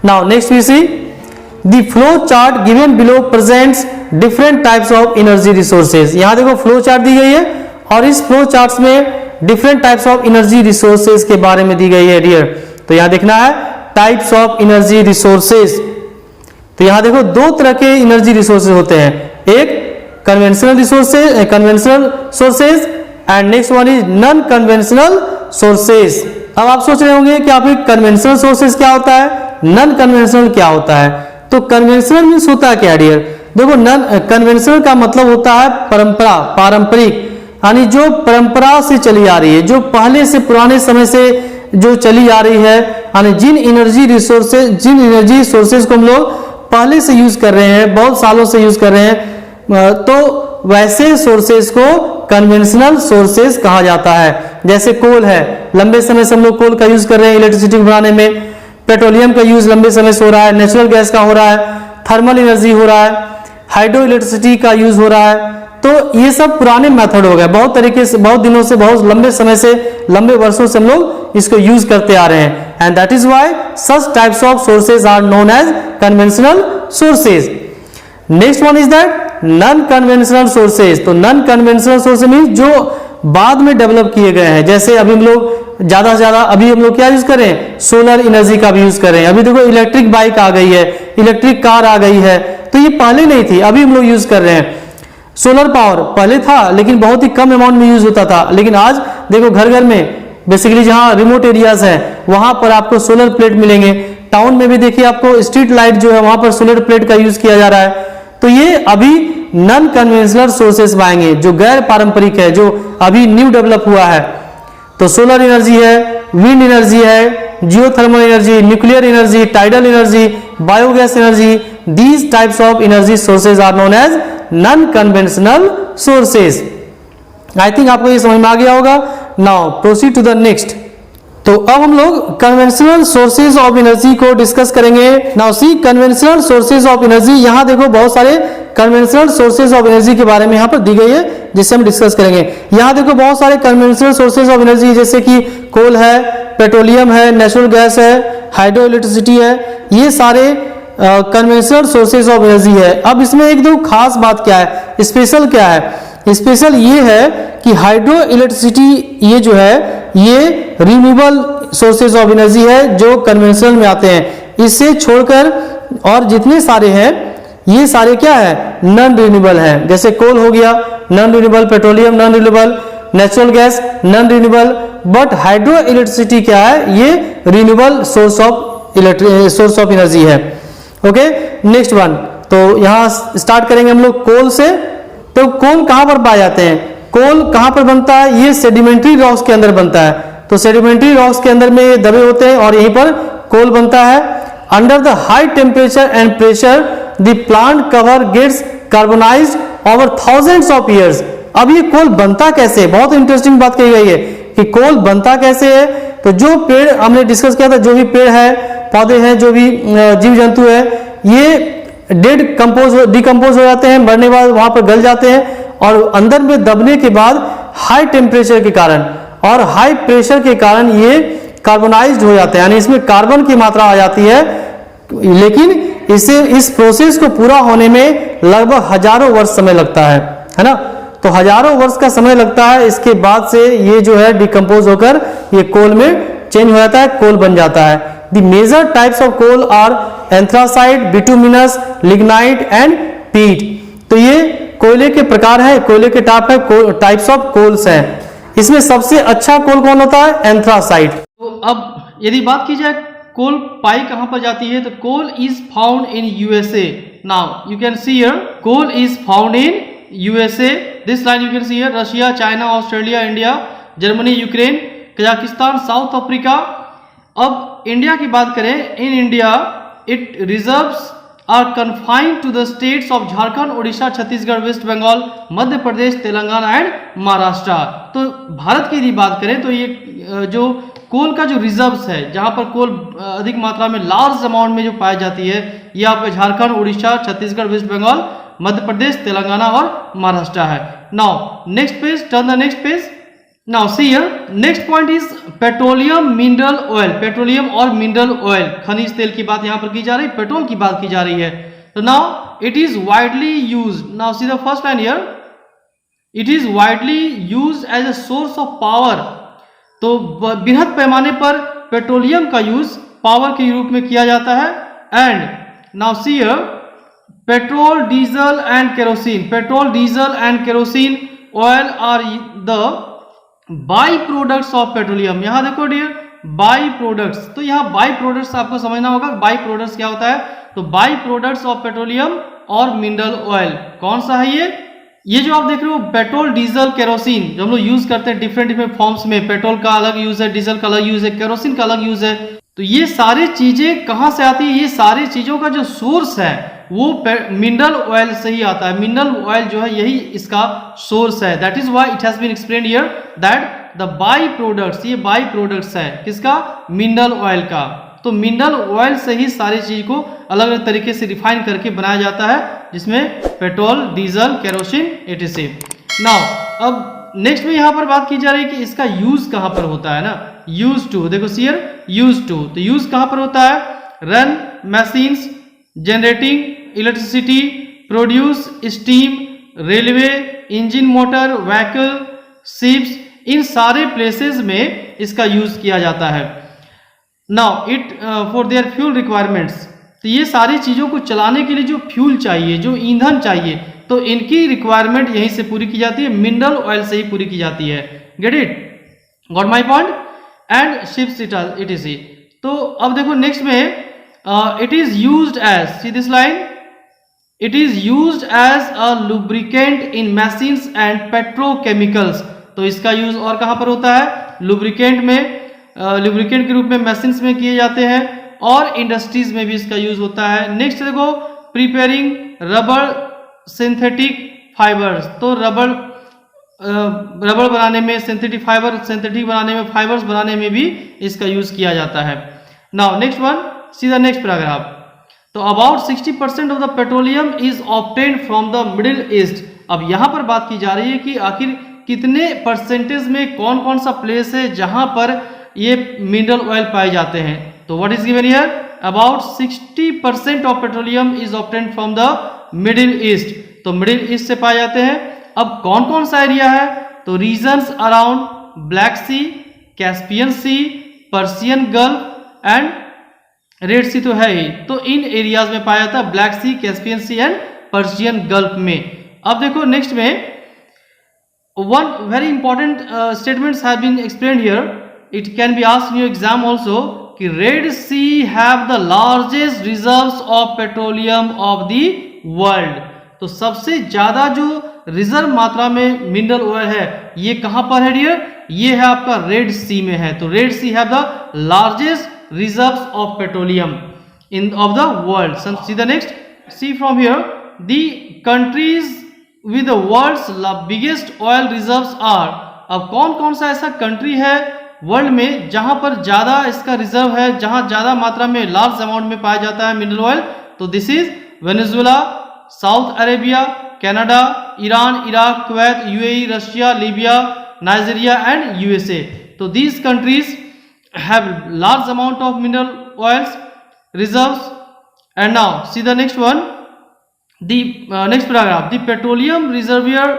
Now next we see the flow chart given below presents different types of energy resources. यहां देखो flow chart दी गई है और इस फ्लो चार्ट्स में different types of energy resources के बारे में दी गई है डियर। तो यहां देखना है टाइप्स ऑफ एनर्जी रिसोर्सेज। तो यहां देखो दो तरह के एनर्जी रिसोर्सेज होते हैं, एक conventional sources and next one is non conventional sources. अब आप सोच रहे होंगे कि आप कन्वेंशनल सोर्सेज क्या होता है, नॉन कन्वेंशनल क्या होता है। तो कन्वेंशनल मीन्स होता है क्या डियर, देखो नॉन कन्वेंशनल का मतलब होता है परंपरा, पारंपरिक, यानी जो परंपरा से चली आ रही है, जो पहले से पुराने समय से जो चली आ रही है, यानी जिन एनर्जी सोर्सेज को हम लोग पहले से यूज कर रहे हैं, बहुत सालों से यूज कर रहे हैं, तो वैसे सोर्सेज को कन्वेंशनल सोर्सेज कहा जाता है। जैसे कोल है, लंबे समय से हम लोग कोल का यूज कर रहे हैं इलेक्ट्रिसिटी बनाने में, पेट्रोलियम का यूज लंबे समय से हो रहा है, नेचुरल गैस का हो रहा है, थर्मल एनर्जी हो रहा है, हाइड्रो इलेक्ट्रिसिटी का यूज हो रहा है। तो ये सब पुराने मेथड हो गए, बहुत तरीके से, बहुत दिनों से, बहुत लंबे समय से, लंबे वर्षों से हम लोग इसको यूज करते आ रहे हैं। And that is why such types of sources are known as conventional sources. Next one is that non conventional sources. तो नॉन कन्वेंशनल सोर्सेज मींस जो बाद में डेवलप किए गए हैं। जैसे अभी हम लोग ज्यादा से ज्यादा अभी हम लोग क्या यूज कर रहे हैं, सोलर एनर्जी का भी यूज कर रहे हैं। अभी देखो इलेक्ट्रिक बाइक आ गई है, इलेक्ट्रिक कार आ गई है, तो ये पहले नहीं थी, अभी हम लोग यूज कर रहे हैं। सोलर पावर पहले था लेकिन बहुत ही कम अमाउंट में यूज होता था, लेकिन आज देखो घर घर में बेसिकली जहां रिमोट एरियाज है वहां पर आपको सोलर प्लेट मिलेंगे। टाउन में भी देखिए आपको स्ट्रीट लाइट जो है वहां पर सोलर प्लेट का यूज किया जा रहा है। तो ये अभी नॉन कन्वेंशनल सोर्सेस में आएंगे, जो गैर पारंपरिक है, जो अभी न्यू डेवलप हुआ है। तो सोलर एनर्जी है, विंड एनर्जी है, geothermal energy, nuclear energy, tidal energy, biogas energy, these types of energy sources are known as non conventional sources. I think आपको ये समझ में आ गया होगा। Now proceed to the next. तो अब हम लोग कन्वेंशनल सोर्सेज ऑफ एनर्जी को डिस्कस करेंगे। Now see conventional sources of energy, यहां देखो बहुत सारे कन्वेंशनल सोर्सेज ऑफ एनर्जी के बारे में यहां पर दी गई है जिससे हम डिस्कस करेंगे। यहां देखो बहुत सारे कन्वेंशनल सोर्सेज ऑफ एनर्जी जैसे कि कोल है, पेट्रोलियम है, नेचुरल गैस है, हाइड्रो इलेक्ट्रिसिटी है, ये सारे कन्वेंशनल सोर्सेज ऑफ एनर्जी है। अब इसमें एक दो खास बात क्या है, स्पेशल क्या है, स्पेशल ये है कि हाइड्रो इलेक्ट्रिसिटी ये जो है ये रिन्यूएबल सोर्सेज ऑफ एनर्जी है जो कन्वेंशनल में आते हैं। इससे छोड़कर और जितने सारे हैं ये सारे क्या है, नॉन रिन्यूएबल है। जैसे कोल हो गया non renewable, petroleum non renewable, natural gas non renewable, but hydro electricity क्या है, ये रिन्यूएबल सोर्स ऑफ एनर्जी है। Okay next one. तो यहां स्टार्ट करेंगे हम लोग कोल से। तो कोल कहां पर पाए जाते हैं, कोल कहां पर बनता है, ये सेडिमेंट्री रॉक्स के अंदर बनता है। तो सेडिमेंट्री रॉक्स के अंदर में ये दबे होते हैं और यहीं पर कोल बनता है। Under the high temperature and pressure the plant cover gets carbonized over thousands of years. अब ये कोल बनता कैसे, बहुत इंटरेस्टिंग बात कही गई है कि कोल बनता कैसे है। तो जो पेड़ हमने डिस्कस किया था, जो भी पेड़ है, पौधे हैं, जो भी जीव जंतु है, ये डिकम्पोज हो जाते हैं, मरने के बाद वहां पर गल जाते हैं और अंदर में दबने के बाद हाई टेम्परेचर के कारण और हाई प्रेशर के कारण ये कार्बोनाइज्ड हो जाते हैं, यानी इसमें कार्बन की मात्रा आ जाती है। लेकिन इस प्रोसेस को पूरा होने में लगभग हजारों वर्ष समय लगता है ना। तो हजारों वर्ष का समय लगता है, इसके बाद से ये जो है डिकम्पोज होकर ये कोल में चेंज हो जाता है, कोल बन जाता है। The major types of coal are anthracite, bituminous, lignite and peat. तो ये कोयले के प्रकार है, कोयले के टाइप्स ऑफ कोल्स हैं। इसमें सबसे अच्छा कोल कौन होता है, एंथ्रासाइट। तो अब यदि बात की जाए कोल पाई कहां पर जाती है, तो coal is found in USA. Now you can see here coal is found in USA. This line you can see here, Russia, China, Australia, India, Germany, Ukraine, Kazakhstan, South Africa. अब इंडिया की बात करें, in India it reserves are confined to the states of Jharkhand, Orissa, Chhattisgarh, West Bengal, Madhya Pradesh, Telangana and Maharashtra. तो भारत की यदि बात करें तो ये जो कोल का जो रिजर्व्स है, जहां पर कोल अधिक मात्रा में लार्ज अमाउंट में जो पाई जाती है, ये आपका झारखंड, उड़ीसा, छत्तीसगढ़, वेस्ट बंगाल, मध्य प्रदेश, तेलंगाना और महाराष्ट्र है। Now next page, turn the next page. Now see here next point is petroleum mineral oil. Petroleum और मिनरल ऑयल, खनिज तेल की बात यहां पर की जा रही है, पेट्रोल की बात की जा रही है। तो now it is widely used. Now see the first line here, it is widely used as a source of power. तो बृहद पैमाने पर पेट्रोलियम का यूज पावर के रूप में किया जाता है। And now see here petrol, diesel and kerosene. Petrol, diesel and kerosene oil are the by products of petroleum. यहां देखो डियर, बाई प्रोडक्ट्स, तो यहां बाई प्रोडक्ट्स आपको समझना होगा। बाई प्रोडक्ट्स क्या होता है? तो बाई प्रोडक्ट्स ऑफ पेट्रोलियम और मिनरल ऑयल कौन सा है ये जो आप देख रहे हो पेट्रोल, डीजल, केरोसिन, जो हम लोग यूज करते हैं डिफरेंट डिफरेंट फॉर्म्स में। पेट्रोल का अलग यूज है, डीजल का अलग यूज है, केरोसिन का अलग यूज है। तो ये सारी चीजें कहां से आती है? ये सारी चीजों का जो सोर्स है वो मिनरल ऑयल से ही आता है। मिनरल ऑयल जो है यही इसका सोर्स है। That is why it has been explained here that the by products, ये बाई प्रोडक्ट्स है किसका? मिनरल ऑयल का। तो मिनरल ऑयल से ही सारी चीज को अलग अलग तरीके से रिफाइन करके बनाया जाता है, जिसमें petrol, diesel, kerosene etc। Now अब नेक्स्ट में यहां पर बात की जा रही है कि इसका यूज कहां पर होता है ना। यूज टू, देखो सीयर यूज टू, तो यूज कहां पर होता है? Run machines, generating electricity, produce steam, railway, engine, motor, vehicle, ships, इन सारे प्लेसेस में इसका यूज किया जाता है। Now it for their fuel requirements, तो ये सारी चीजों को चलाने के लिए जो फ्यूल चाहिए, जो ईंधन चाहिए, तो इनकी रिक्वायरमेंट यहीं से पूरी की जाती है, मिनरल ऑयल से ही पूरी की जाती है। Get it? Got my point? And ships etc। तो अब देखो नेक्स्ट में it is used as, see this line, it is used as a lubricant in machines and petrochemicals. तो इसका यूज और कहां पर होता है? लुब्रिकेंट में, लुब्रिकेंट के रूप में मशीन्स में किए जाते हैं और इंडस्ट्रीज में भी इसका यूज होता है। नेक्स्ट देखो प्रिपेयरिंग रबर सिंथेटिक फाइबर्स। तो रबर बनाने में, सिंथेटिक बनाने में, फाइबर्स बनाने में भी इसका यूज किया जाता है। Now next one, see the next paragraph. तो about 60% of the petroleum is obtained from the Middle East. अब यहां पर बात की जा रही है कि आखिर कितने परसेंटेज में कौन कौन सा प्लेस है जहां पर ये मिनरल ऑयल पाए जाते हैं। तो what is given here? About 60% of petroleum is obtained from the Middle east. तो मिडिल ईस्ट से पाए जाते हैं। अब कौन कौन सा एरिया है? तो regions around Black Sea, Caspian Sea, Persian Gulf and Red Sea तो है ही। तो इन एरियाज में पाया जाता है, Black Sea, Caspian Sea and Persian Gulf में। अब देखो नेक्स्ट में one very important statements have been explained here. It can be asked in your exam also कि Red Sea have the largest reserves of petroleum of the world। तो सबसे ज्यादा जो reserve मात्रा में मिनरल ऑयल है ये कहां पर है डियर? ये है आपका रेड सी में है। तो Red Sea have the largest reserves of petroleum in of the world. See the next, see from here the countries with the world's biggest oil reserves are। अब कौन कौन सा ऐसा कंट्री है वर्ल्ड में जहां पर ज्यादा इसका रिजर्व है, जहां ज्यादा मात्रा में लार्ज अमाउंट में पाया जाता है मिनरल ऑयल? तो this is Venezuela, South Arabia, Canada, Iran, Iraq, Kuwait, UAE, Russia, Libya, Nigeria and USA. तो these countries have large amount of mineral oils reserves. And now see the next one, the next paragraph, the petroleum reservoir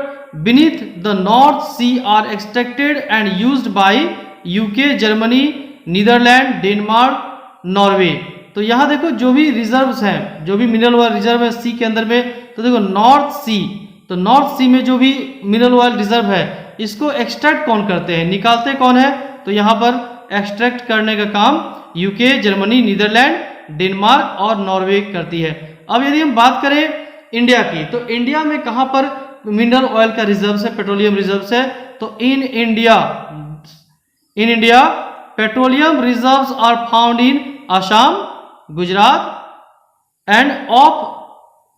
beneath the North Sea are extracted and used by UK, Germany, Netherlands, Denmark, Norway। तो यहां देखो जो भी reserves हैं, जो भी mineral oil reserve है सी के अंदर में, तो देखो नॉर्थ सी, तो नॉर्थ सी में जो भी मिनरल ऑयल रिजर्व है इसको एक्सट्रैक्ट कौन करते हैं, निकालते कौन है? तो यहां पर एक्सट्रैक्ट करने का काम यूके, जर्मनी, नीदरलैंड, डेनमार्क और नॉर्वे करती है। अब यदि हम बात करें इंडिया की, तो इंडिया में कहां पर मिनरल ऑयल का रिजर्व है, पेट्रोलियम रिजर्व है? तो in India petroleum reserves are found in Assam, Gujarat and off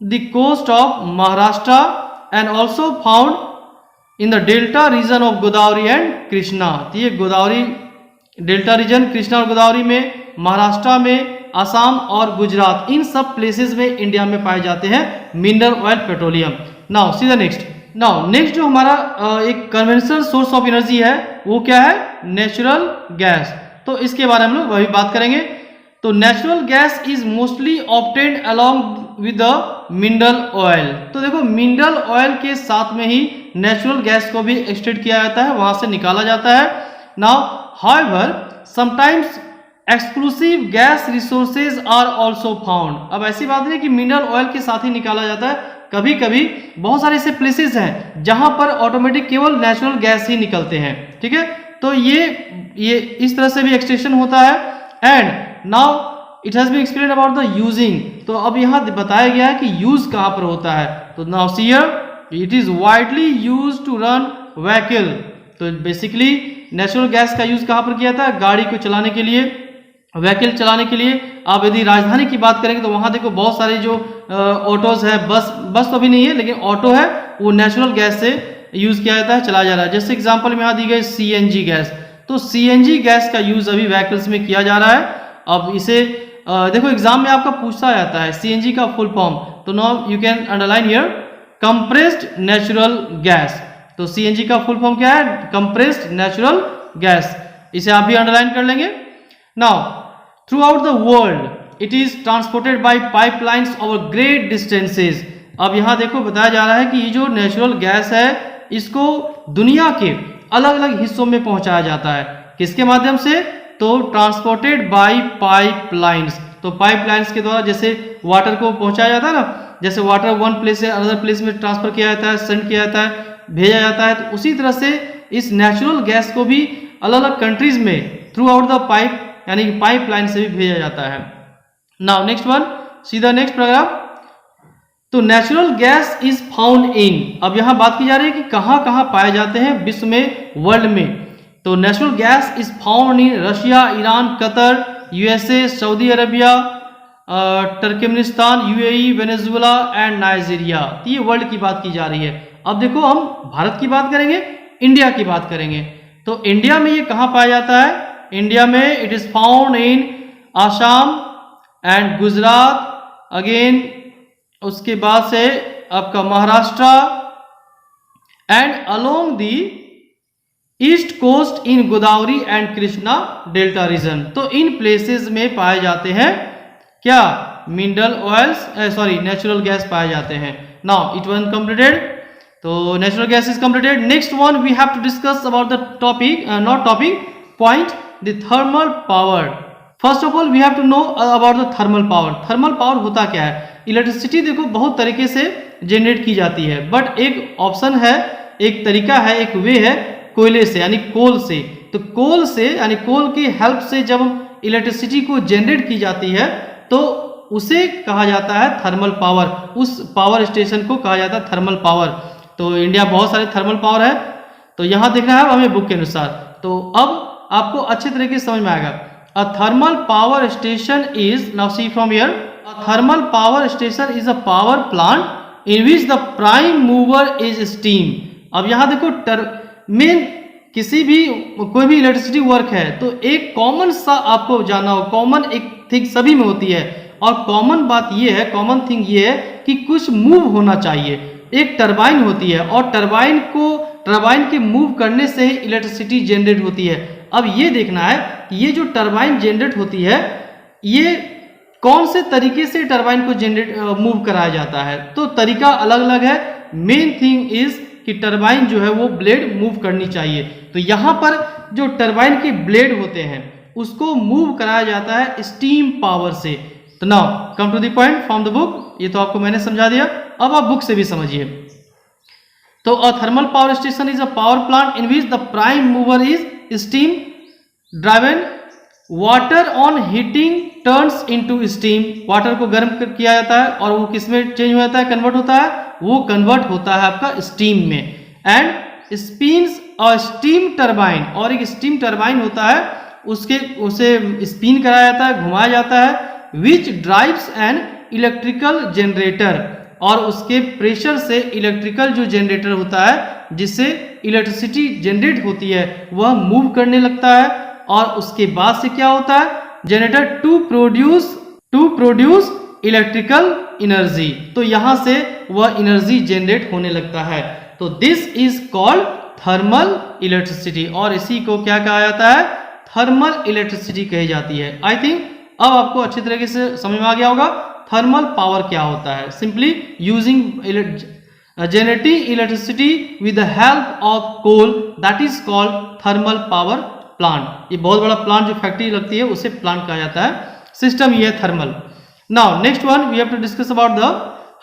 the coast of Maharashtra and also found in the delta region of Godavari and Krishna. तो ये गोदावरी डेल्टा रीजन, कृष्णा और गोदावरी में, महाराष्ट्र में, असम और गुजरात, इन सब प्लेसेस में इंडिया में पाए जाते हैं mineral oil, petroleum. Now see the next, now next जो हमारा एक कन्वेंशनल सोर्स ऑफ एनर्जी है वो क्या है, नेचुरल गैस। तो इसके बारे में हम लोग अभी बात करेंगे। तो natural gas is mostly obtained along with the mineral oil. तो देखो मिनरल ऑयल के साथ में ही नेचुरल गैस को भी एक्सट्रैक्ट किया जाता है, वहां से निकाला जाता है। Now however sometimes exclusive gas resources are also found. अब ऐसी बात नहीं कि मिनरल ऑयल के साथ ही निकाला जाता है, कभी कभी बहुत सारे ऐसे प्लेसेस हैं जहां पर ऑटोमेटिक केवल नेचुरल गैस ही निकलते हैं, ठीक है। तो ये इस तरह से भी एक्सट्रैक्शन होता है। And now it has been explained about the using. तो अब यहाँ बताया गया है कि यूज कहाँ पर होता है। तो now see here it is widely use to run vehicle. तो बेसिकली नेचुरल गैस का यूज कहाँ पर किया था, गाड़ी को चलाने के लिए, व्हीकल चलाने के लिए। आप यदि राजधानी की बात करेंगे तो वहां देखो बहुत सारे जो ऑटोज है, बस तो अभी नहीं है लेकिन ऑटो है, वो नेचुरल गैस से यूज किया जाता है, चलाया जा रहा है। जैसे एग्जांपल में यहाँ दी गई सीएनजी गैस। तो सीएनजी गैस का यूज अभी व्हीकल्स में किया जा रहा है। अब इसे देखो एग्जाम में आपका पूछा जाता है सीएनजी का फुल फॉर्म। तो now you can underline here compressed natural gas. तो सीएनजी का फुल फॉर्म क्या है, कंप्रेस्ड नेचुरल गैस। इसे आप भी अंडरलाइन कर लेंगे। Now throughout the world it is transported by pipelines over great distances. अब यहाँ देखो बताया जा रहा है कि ये जो नेचुरल गैस है इसको दुनिया के अलग अलग हिस्सों में पहुंचाया जाता है। किसके माध्यम से, तो ट्रांसपोर्टेड बाय पाइपलाइंस। तो पाइपलाइंस के द्वारा जैसे वाटर को पहुंचाया जाता है ना, जैसे वाटर वन प्लेस से अनदर प्लेस में ट्रांसफर किया जाता है, सेंड किया जाता है, भेजा जाता है। तो उसी तरह से इस नेचुरल गैस को भी अलग अलग कंट्रीज में थ्रू आउट द पाइप यानी कि पाइपलाइन से भी भेजा जाता है। नाउ नेक्स्ट वन, सीधा नेक्स्ट पैराग्राफ। तो नेचुरल गैस इज फाउंड इन। अब यहां बात की जा रही है कि कहां कहां पाए जाते हैं विश्व में, वर्ल्ड में। तो natural gas is found in Russia, Iran, Qatar, USA, Saudi Arabia, Turkmenistan, UAE, Venezuela and Nigeria. तो ये वर्ल्ड की बात की जा रही है। अब देखो हम भारत की बात करेंगे, इंडिया की बात करेंगे। तो इंडिया में ये कहां पाया जाता है, इंडिया में it is found in Assam and Gujarat, again उसके बाद से आपका Maharashtra and along the east coast in Godavari and Krishna delta region. तो इन प्लेसेस में पाए जाते हैं क्या, mineral oils, sorry natural gas पाए जाते हैं। Now it was completed. तो natural gas is completed. Next one we have to discuss about the topic, not topic, point, the thermal power. First of all we have to know about the thermal power. Thermal power होता क्या है, electricity देखो बहुत तरीके से generate की जाती है, बट एक ऑप्शन है, एक तरीका है, एक वे है कोयले से यानी कोल से। तो कोल से यानी कोल की हेल्प से जब इलेक्ट्रिसिटी को जनरेट की जाती है तो उसे कहा जाता है थर्मल पावर। उस पावर स्टेशन को कहा जाता है थर्मल पावर। तो इंडिया बहुत सारे थर्मल पावर है, तो यहां देखना है हमें बुक के अनुसार। तो अब आपको अच्छे तरीके से समझ में आएगा। A thermal power station is, now see from here, a thermal power station is a power plant in which the prime mover is steam. अब यहां देखो मेन किसी भी कोई भी इलेक्ट्रिसिटी वर्क है तो एक कॉमन सा आपको जानना हो, कॉमन एक थिंग सभी में होती है, और कॉमन बात ये है, कॉमन थिंग ये है कि कुछ मूव होना चाहिए। एक टरबाइन होती है और टरबाइन के मूव करने से ही इलेक्ट्रिसिटी जनरेट होती है। अब ये देखना है कि ये जो टरबाइन जनरेट होती है ये कौन से तरीके से टरबाइन को जनरेट मूव कराया जाता है। तो तरीका अलग अलग है। मेन थिंग इज कि टरबाइन जो है वो ब्लेड मूव करनी चाहिए। तो यहां पर जो टरबाइन के ब्लेड होते हैं उसको मूव कराया जाता है स्टीम पावर से। तो now come to the point from the book. ये तो आपको मैंने समझा दिया, अब आप बुक से भी समझिए। तो a thermal power station is a power plant in which the prime mover is steam driven. Water on heating turns into steam. Water को गर्म किया जाता है और वो किस में चेंज हो जाता है, कन्वर्ट होता है, वो कन्वर्ट होता है आपका स्टीम में। And spins a steam turbine, और एक स्टीम टरबाइन होता है उसे स्पिन कराया जाता है, घुमाया जाता है, विच ड्राइव्स एन इलेक्ट्रिकल जनरेटर, और उसके प्रेशर से इलेक्ट्रिकल जो जनरेटर होता है जिससे इलेक्ट्रिसिटी जनरेट होती है वह मूव करने लगता है। और उसके बाद से क्या होता है, generator to produce electrical energy. तो यहां से वह एनर्जी जनरेट होने लगता है। तो this is called thermal electricity, और इसी को क्या कहा जाता है, थर्मल इलेक्ट्रिसिटी कही जाती है। आई थिंक अब आपको अच्छी तरीके से समझ में आ गया होगा थर्मल पावर क्या होता है। Simply using generating electricity with the help of coal, that is called thermal power plant। ये बहुत बड़ा प्लांट जो फैक्ट्री लगती है उसे प्लांट कहा जाता है। सिस्टम ये है thermal. Now next one we have to discuss about the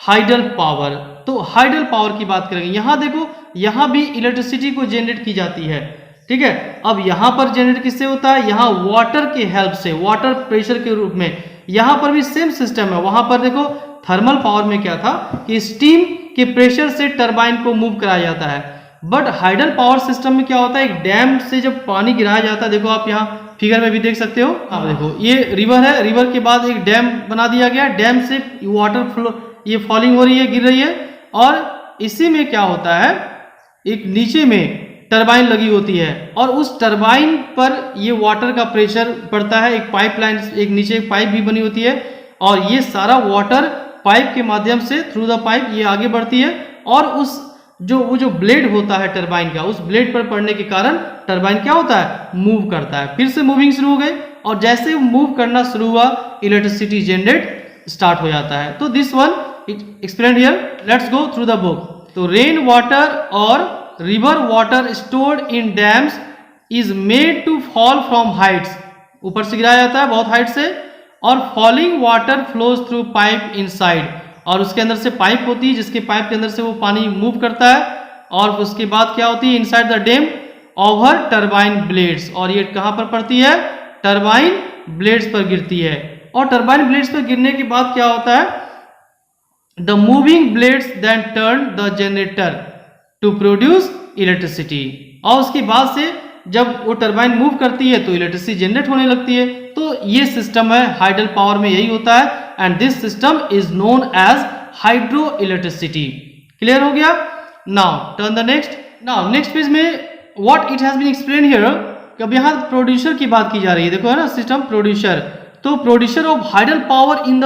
hydel power. तो हाइडल पावर की बात करेंगे। यहाँ देखो, यहाँ भी इलेक्ट्रिसिटी को जनरेट की जाती है, ठीक है। अब यहाँ पर जनरेट किससे होता है, यहाँ वाटर के हेल्प से, वाटर प्रेशर के रूप में। यहाँ पर भी सेम सिस्टम है। वहां पर देखो थर्मल पावर में क्या था कि स्टीम के प्रेशर से टरबाइन को मूव कराया जाता है, बट हाइडल पावर सिस्टम में क्या होता है, एक डैम से जब पानी गिराया जाता है, देखो आप यहाँ फिगर में भी देख सकते हो, आप देखो ये रिवर है, रिवर के बाद एक डैम बना दिया गया, डैम से वाटर फ्लो ये फॉलिंग हो रही है, गिर रही है, और इसी में क्या होता है, एक नीचे में टरबाइन लगी होती है, और उस टरबाइन पर ये वाटर का प्रेशर पड़ता है। एक पाइपलाइन, एक नीचे एक पाइप भी बनी होती है, और ये सारा वाटर पाइप के माध्यम से थ्रू द पाइप ये आगे बढ़ती है, और उस वो जो ब्लेड होता है टरबाइन का, उस ब्लेड पर पड़ने के कारण टरबाइन क्या होता है, मूव करता है। फिर से मूविंग शुरू हो गई, और जैसे मूव करना शुरू हुआ इलेक्ट्रिसिटी जनरेट स्टार्ट हो जाता है। तो this one explained here, let's go through the book. तो रेन वाटर और river water stored in dams is made to fall from heights, ऊपर से गिराया जाता है बहुत हाइट से, और falling water flows through pipe inside, और उसके अंदर से पाइप होती है जिसके पाइप के अंदर से वो पानी मूव करता है, और उसके बाद क्या होती है, inside the dam over turbine blades, और ये कहां पर पड़ती है, टरबाइन ब्लेड्स पर गिरती है। और टरबाइन ब्लेड्स पर गिरने के बाद क्या होता है, the moving blades then turn the generator to produce electricity, और उसके बाद से जब वो टरबाइन मूव करती है तो इलेक्ट्रिसिटी जनरेट होने लगती है। तो ये सिस्टम है हाइडल पावर में, यही होता है, and this system is known as hydro electricity. Clear हो गया। Now turn the next. Now next page में what it has been explain here, अब यहाँ प्रोड्यूसर की बात की जा रही है, देखो है ना सिस्टम प्रोड्यूसर। तो producer of hydel power in the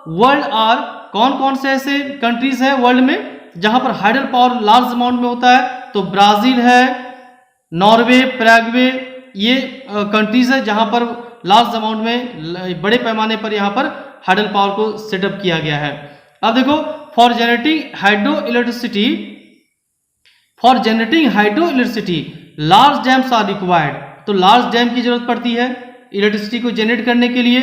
world are, कौन कौन से ऐसे कंट्रीज है वर्ल्ड में जहां पर हाइडल पावर लार्ज अमाउंट में होता है, तो ब्राजील है, नॉर्वे, पैराग्वे, ये कंट्रीज है जहां पर लार्ज अमाउंट में बड़े पैमाने पर यहां पर हाइडल पावर को सेटअप किया गया है। अब देखो for generating hydro electricity large dams are required, तो लार्ज डैम की जरूरत पड़ती है इलेक्ट्रिसिटी को जनरेट करने के लिए।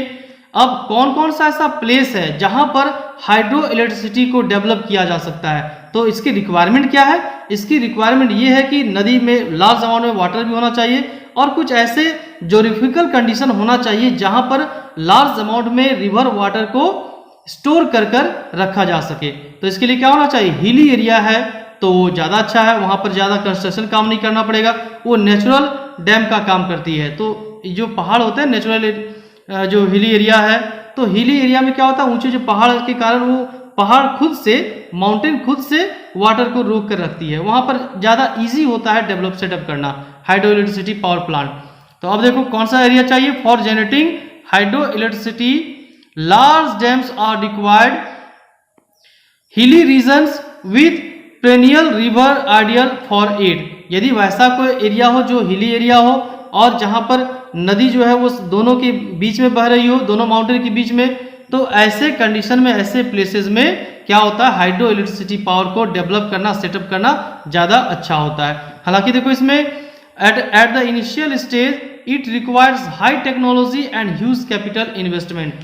अब कौन कौन सा ऐसा प्लेस है जहां पर हाइड्रो इलेक्ट्रिसिटी को डेवलप किया जा सकता है, तो इसकी रिक्वायरमेंट क्या है, इसकी रिक्वायरमेंट ये है कि नदी में लार्ज अमाउंट में वाटर भी होना चाहिए, और कुछ ऐसे ज्योग्राफिकल कंडीशन होना चाहिए जहां पर लार्ज अमाउंट में रिवर वाटर को स्टोर कर रखा जा सके। तो इसके लिए क्या होना चाहिए, हिली एरिया है तो ज़्यादा अच्छा है, वहां पर ज़्यादा कंस्ट्रक्शन काम नहीं करना पड़ेगा, वो नेचुरल डैम का काम करती है। तो जो पहाड़ होते हैं नेचुरल जो हिली एरिया है, तो हिली एरिया में क्या होता है, ऊंचे जो पहाड़ के कारण वो पहाड़ खुद से, माउंटेन खुद से वाटर को रोक कर रखती है, वहां पर ज्यादा इजी होता है डेवलप सेटअप करना हाइड्रो इलेक्ट्रिसिटी पावर प्लांट। तो अब देखो कौन सा एरिया चाहिए, for generating hydro electricity large dams are required, hilly regions with perennial river ideal for it, यदि वैसा कोई एरिया हो जो हिली एरिया हो और जहां पर नदी जो है वो दोनों के बीच में बह रही हो, दोनों माउंटेन के बीच में, तो ऐसे कंडीशन में, ऐसे प्लेसेस में क्या होता है, हाइड्रो इलेक्ट्रिसिटी पावर को डेवलप करना, सेटअप करना ज्यादा अच्छा होता है। हालांकि देखो इसमें at the initial stage it requires high technology and huge capital investment.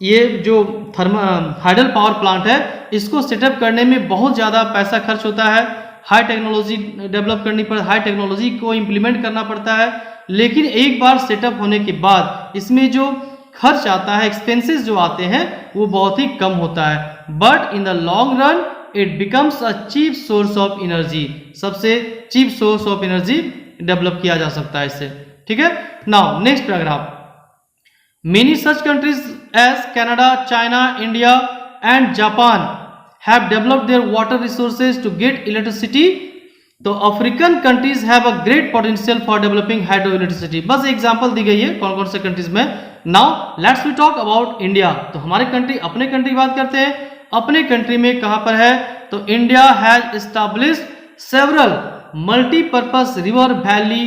ये जो हाइडल पावर प्लांट है इसको सेटअप करने में बहुत ज़्यादा पैसा खर्च होता है, हाई टेक्नोलॉजी डेवलप करनी पड़ती है, हाई टेक्नोलॉजी को इम्प्लीमेंट करना पड़ता है। लेकिन एक बार सेटअप होने के बाद इसमें जो खर्च आता है, एक्सपेंसेस जो आते हैं वो बहुत ही कम होता है, but in the long run it becomes a cheap source of energy, सबसे cheap source of energy develop किया जा सकता है इससे। ठीक है, now next paragraph, many such countries as Canada, China, India and Japan have developed their water resources to get electricity, तो African countries have a great potential for developing hydro electricity. बस example दी गई है कौन कौन से countries में। Now let's we talk about India, तो हमारे कंट्री, अपने कंट्री की बात करते हैं। अपने कंट्री में कहां पर है, तो India has established several multipurpose river valley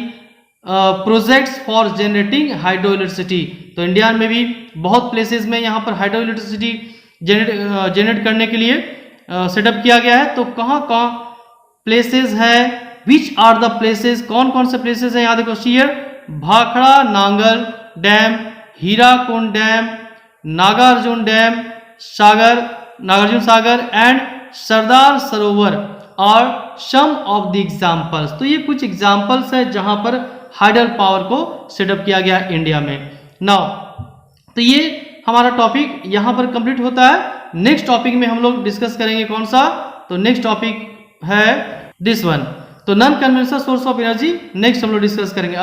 projects for generating hydro electricity. तो इंडिया में भी बहुत प्लेसेस में यहाँ पर हाइड्रो इलेक्ट्रिसिटी जनरेट करने के लिए सेटअप किया गया है। तो कहाँ कहाँ प्लेसेस है, विच आर द प्लेसेस, कौन कौन से प्लेसेस है, यहाँ देखो शेयर Bhakra Nangal dam, Hirakud dam, Nagarjuna dam, Nagarjuna Sagar and Sardar Sarovar और सम ऑफ द एग्जाम्पल्स। तो ये कुछ एग्जाम्पल्स है जहां पर हाइडल पावर को सेटअप किया गया इंडिया में। नाउ तो ये हमारा टॉपिक यहां पर कंप्लीट होता है। नेक्स्ट टॉपिक में हम लोग डिस्कस करेंगे कौन सा, तो नेक्स्ट टॉपिक है दिस वन, तो non conventional source of energy next हम लोग डिस्कस करेंगे।